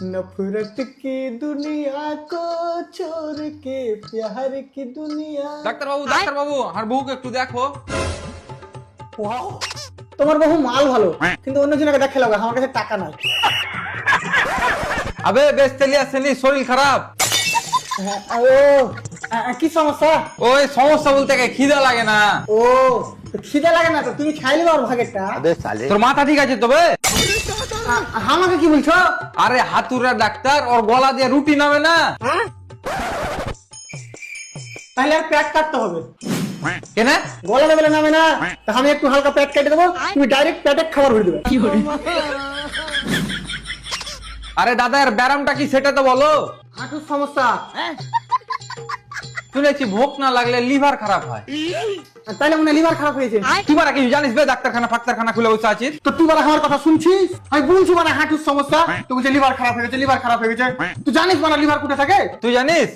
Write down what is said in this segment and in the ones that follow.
नफरत की दुनिया को छोड़ के प्यार की दुनिया। ডাক্তার বাবু আর বউকে একটু দেখো। ওয়াও, তোমার বহু মাল ভালো, কিন্তু অন্যজনকে দেখে লাগা, আমার কাছে টাকা নাই। আবে বেশ তেলি আসেনি, শরীর খারাপ। ও কি সমস্যা? ওই সমস্যা বলতে কি খিদা লাগে না। ও খিদে লাগে না তো তুমি খাইলে আর ভাগেরটা। তোর মাথা ঠিক আছে তবে? আমাকে কি বলছো? আরে হাতুড়া ডাক্তার, ওর গলা দিয়ে রুটি নামে না। তাহলে আর পেট কাটতে হবে। কেন? গলা লেভেলে নামে না, তা আমি একটু হালকা পেট কেটে দেবো, তুমি ডাইরেক্ট পেটে খাবার ভরে দেবে। আরে দাদা এর ব্যারামটা কি সেটা তো বলো। হাঁটুর সমস্যা। শুনেছি ভোক না লাগলে লিভার খারাপ হয়। তাহলে মনে লিভার খারাপ হয়েছে। তুই বারা কিছু জানিস বে? ডাক্তারখানা ফাক্তারখানা খুলে বসে আছিস। তো তুই বলে আমার কথা শুনছিস? আমি বলছি মানে হাঁটুর সমস্যা, তুই বলছে লিভার খারাপ হয়ে গেছে, লিভার খারাপ হয়ে গেছে। তুই জানিস মানে লিভার কোথায় থাকে? তুই জানিস?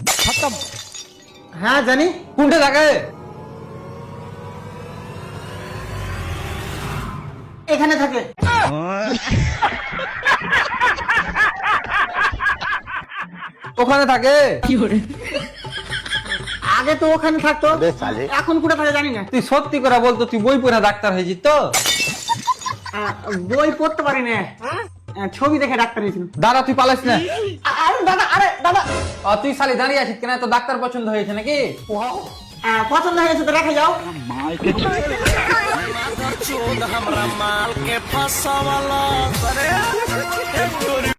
হ্যাঁ জানি। কোনটা থাকে? এখানে থাকে। ওখানে থাকে? আগে তো ওখানে থাকতো, এখন কোথায় থাকে জানি না। তুই সত্যি করে বলতো, তুই বই পড়ে ডাক্তার হয়েছিস তো? বই পড়তে পারি না, ছবি দেখে ডাক্তার হয়েছিল। দাদা তুই পালাস না। আরে দাদা, আরে দাদা। তুই শালি দাঁড়িয়ে আছিস কেন? তো ডাক্তার পছন্দ হয়েছে নাকি? পছন্দ হয়ে গেছে তো রেখে যাও। हमरा माल के फसावला